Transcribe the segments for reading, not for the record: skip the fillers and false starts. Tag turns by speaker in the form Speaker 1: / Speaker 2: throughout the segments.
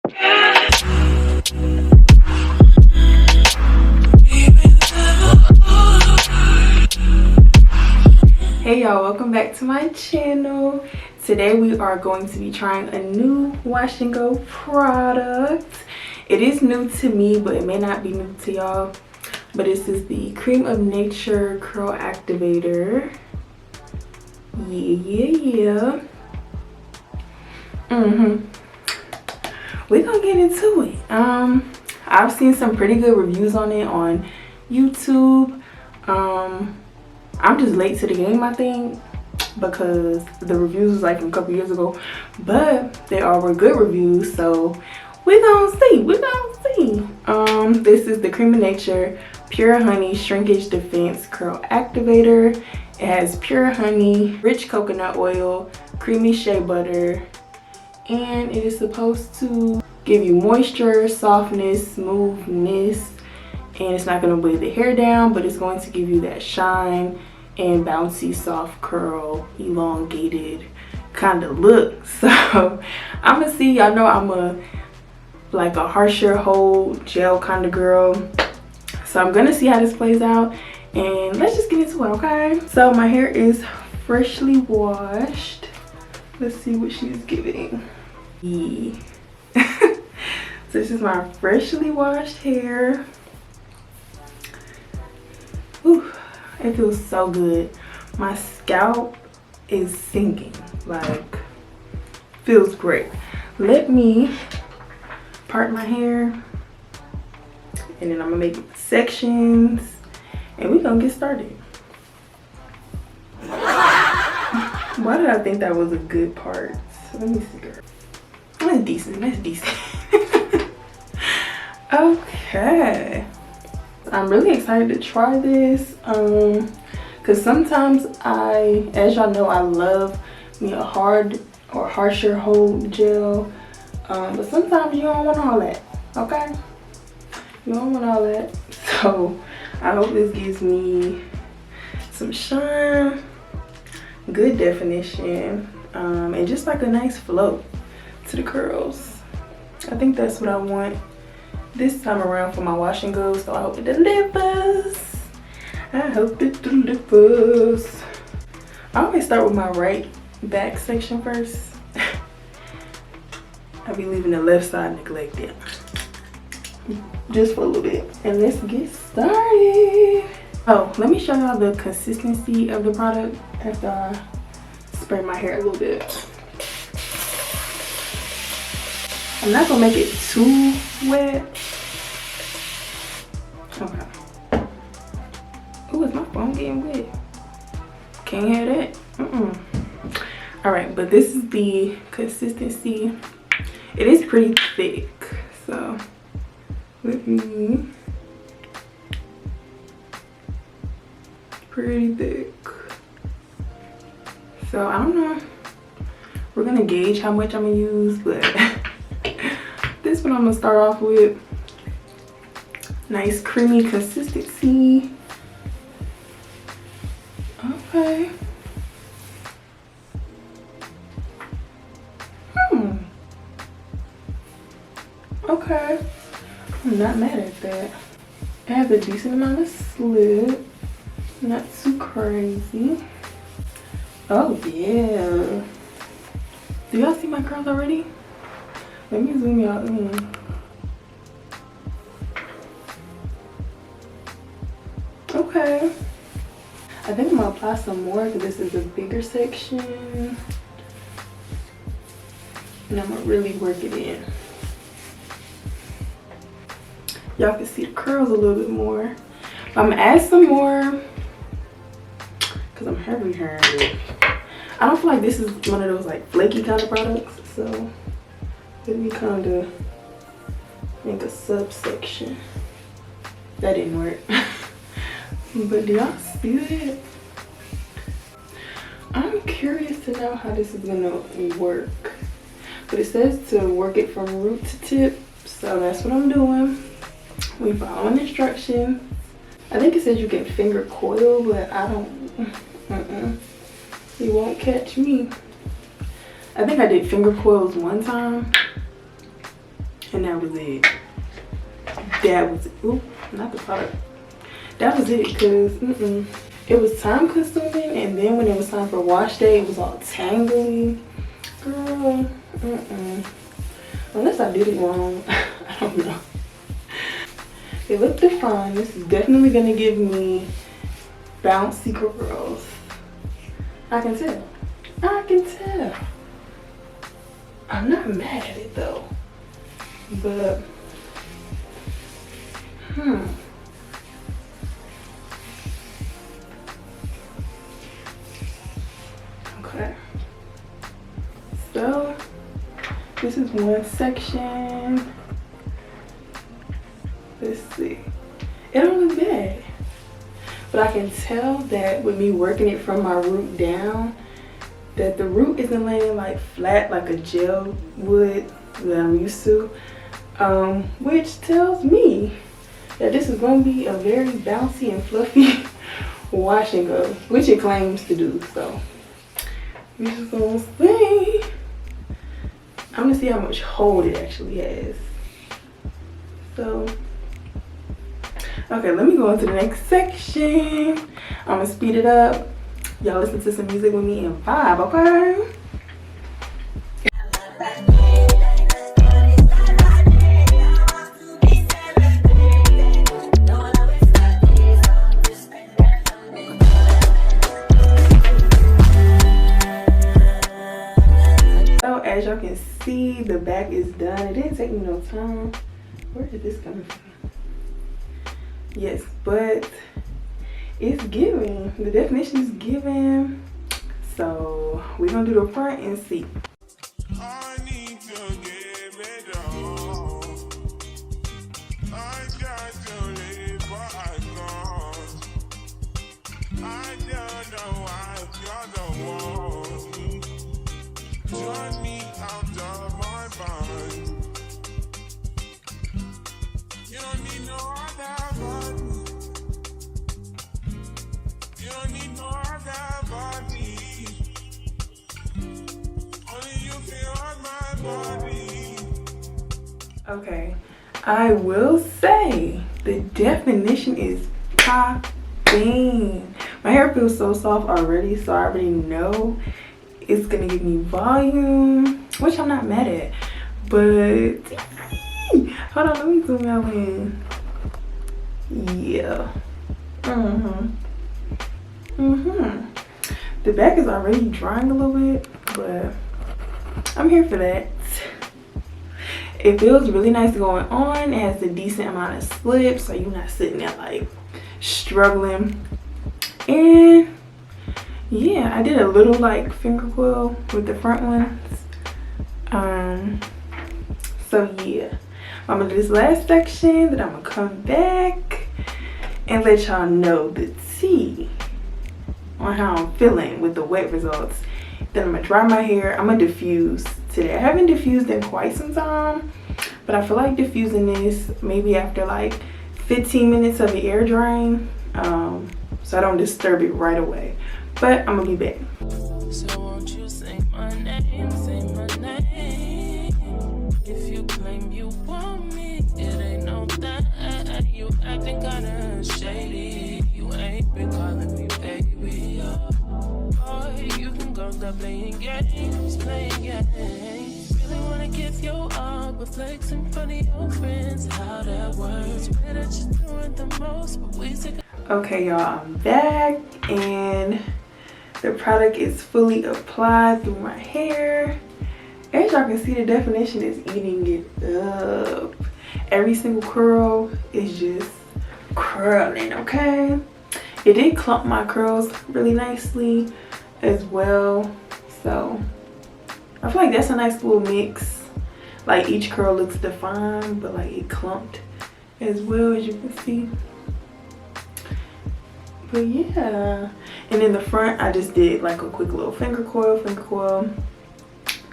Speaker 1: Hey y'all, welcome back to my channel. Today we are going to be trying a new wash and go product. It is new to me, but it may not be new to y'all. But this is the Creme of Nature Curl Activator. Yeah. We're gonna get into it. I've seen some pretty good reviews on it on YouTube. I'm just late to the game, I think, because the reviews was like from a couple years ago, but they all were good reviews, so we're gonna see. This is the Creme of Nature Pure Honey Shrinkage Defense Curl Activator. It has pure honey, rich coconut oil, creamy shea butter, and it is supposed to give you moisture, softness, smoothness, and it's not going to weigh the hair down, but it's going to give you that shine and bouncy soft curl elongated kind of look. So I'm gonna see, y'all know I'm a harsher hold gel kind of girl, so I'm gonna see how this plays out, and let's just get into it. Okay, so my hair is freshly washed. Let's see what she's giving. Yeah. So this is my freshly washed hair. Ooh, it feels so good. My scalp is sinking, like, feels great. Let me part my hair, and then I'm gonna make sections, and we're gonna get started. Why did I think that was a good part? Let me see, girl. That's decent, that's decent. Okay. I'm really excited to try this, because sometimes as y'all know, I love me a hard or harsher hold gel, but sometimes you don't want all that, okay? You don't want all that. So I hope this gives me some shine, good definition, and just like a nice flow to the curls. I think that's what I want this time around for my wash and go, so I hope it delivers. I hope it delivers. I always start with my right back section first. I'll be leaving the left side neglected, just for a little bit. And let's get started. Oh, let me show y'all the consistency of the product after I spray my hair a little bit. I'm not gonna make it too wet. Okay. Ooh, is my phone getting wet? Can't hear that. All right, but this is the consistency. It is pretty thick, so let me. Pretty thick. So I don't know. We're gonna gauge how much I'm gonna use, but this one I'm gonna start off with. Nice creamy consistency. Okay. Okay. I'm not mad at that. It has a decent amount of slip. Not too crazy. Oh yeah. Do y'all see my curls already? Let me zoom y'all in. Okay. I think I'm gonna apply some more because this is a bigger section. And I'm gonna really work it in. Y'all can see the curls a little bit more. I'm gonna add some more because I'm heavy handed. I don't feel like this is one of those like flaky kind of products, so let me kind of make a subsection. That didn't work. But do y'all see that? I'm curious to know how this is gonna work. But it says to work it from root to tip, so that's what I'm doing. We following instructions. I think it says you can finger coil, but I don't. You won't catch me. I think I did finger coils one time, And that was it. That was it. Ooh, not the product. That was it, because it was time consuming, and then when it was time for wash day, it was all tangly. Girl, unless I did it wrong. I don't know. It looked defined. This is definitely gonna give me bouncy curls. I can tell. I can tell. I'm not mad at it though. But okay. So this is one section. Let's see. It don't look bad. But I can tell that with me working it from my root down, that the root isn't laying like flat like a gel would that I'm used to. Which tells me that this is going to be a very bouncy and fluffy wash and go, which it claims to do. So we're just going to see. I'm going to see how much hold it actually has. So okay, let me go into the next section. I'm gonna speed it up. Y'all listen to some music with me and vibe, okay? So as y'all can see, the back is done. It didn't take me no time. Where did this come from? Yes, but it's giving. The definition is giving. So we're gonna do the front and see. I need to give it all. I got to live what I got. I don't know why you're the one. Turn me out of my mind. You don't need no other body. You don't need no other body. Only you feel on my body. Okay, I will say the definition is popping. My hair feels so soft already, so I already know it's gonna give me volume, which I'm not mad at. But hold on, let me zoom out in. Yeah. The back is already drying a little bit, but I'm here for that. It feels really nice going on. It has a decent amount of slip, so you're not sitting there like struggling. And yeah, I did a little like finger quill with the front ones. So yeah, I'm gonna do this last section, then I'm gonna come back and let y'all know the tea on how I'm feeling with the wet results. Then I'm gonna dry my hair. I'm gonna diffuse today. I haven't diffused in quite some time, but I feel like diffusing this maybe after like 15 minutes of the air drying, so I don't disturb it right away. But I'm gonna be back. So won't you say my name, if you claim you want me, it ain't no that. You acting kinda shady, you ain't been calling me baby. Boy, you can go stop playing games. Really wanna give you all, but flex in front of your friends, how that works. Better just doing the most, but we take. Okay, y'all, I'm back and the product is fully applied through my hair. As y'all can see, the definition is eating it up. Every single curl is just curling, okay? It did clump my curls really nicely as well. So I feel like that's a nice little mix. Like each curl looks defined, but like it clumped as well, as you can see. But yeah, and in the front I just did like a quick little finger coil.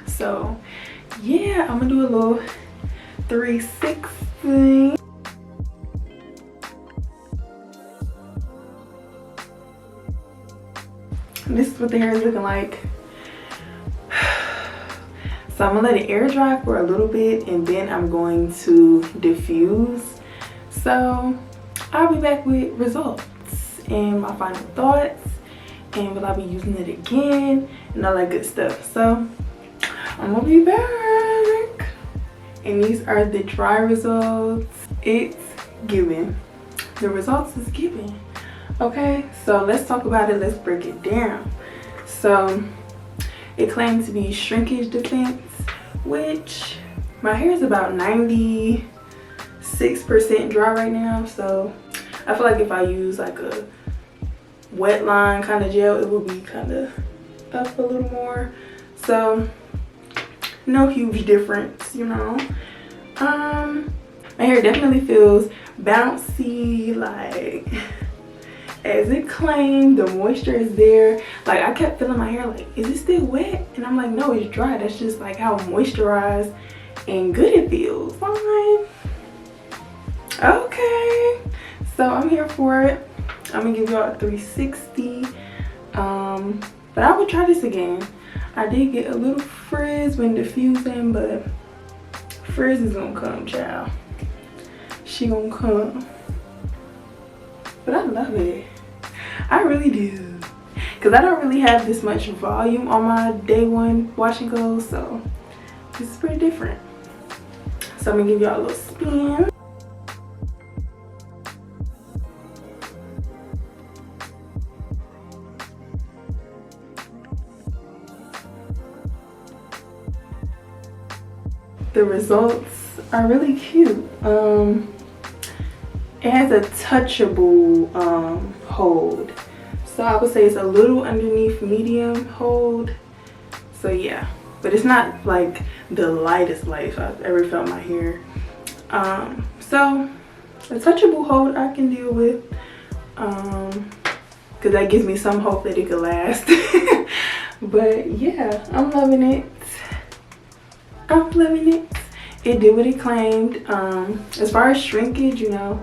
Speaker 1: So yeah, I'm gonna do a little 360. This is what the hair is looking like. So So I'm gonna let it air dry for a little bit and then I'm going to diffuse. So I'll be back with results and my final thoughts, and will I be using it again and all that good stuff. So I'm gonna be back, and these are the dry results. It's giving. The results is giving. Okay, so let's talk about it. Let's break it down. So it claims to be shrinkage defense, which my hair is about 96% dry right now. So I feel like if I use like a wet line kind of gel, it will be kind of up a little more. So no huge difference, you know. My hair definitely feels bouncy, like as it claimed. The moisture is there. Like I kept feeling my hair like, is it still wet? And I'm like, no, it's dry. That's just like how moisturized and good it feels. Fine. Okay, so I'm here for it. I'm gonna give y'all a 360. But I would try this again. I did get a little frizz when diffusing, but frizz is gonna come, child. She gonna come. But I love it. I really do. Cause I don't really have this much volume on my day one wash and go, so this is pretty different. So I'm gonna give y'all a little spin. The results are really cute. It has a touchable hold. So I would say it's a little underneath medium hold. So yeah, but it's not like the lightest light I've ever felt my hair. So a touchable hold I can deal with, because that gives me some hope that it could last. But yeah, I'm loving it. I'm loving it. It did what it claimed. As far as shrinkage, you know,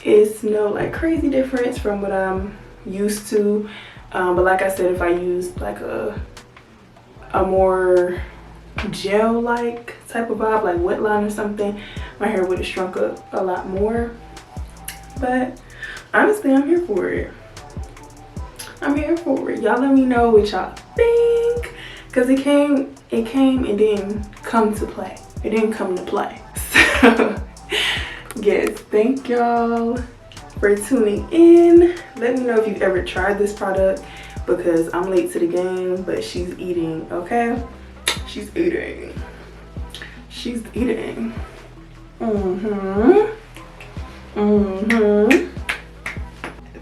Speaker 1: it's no like crazy difference from what I'm used to. But like I said, if I used like a more gel-like type of vibe, like wet line or something, my hair would have shrunk up a lot more. But honestly, I'm here for it. I'm here for it. Y'all let me know what y'all think, because it came and didn't come to play. It didn't come to play. So yes, thank y'all for tuning in. Let me know if you've ever tried this product, because I'm late to the game, but she's eating, okay? She's eating. She's eating.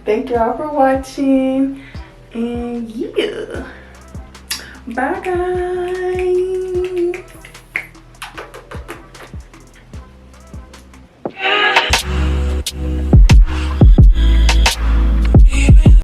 Speaker 1: Thank y'all for watching, and yeah, bye guys.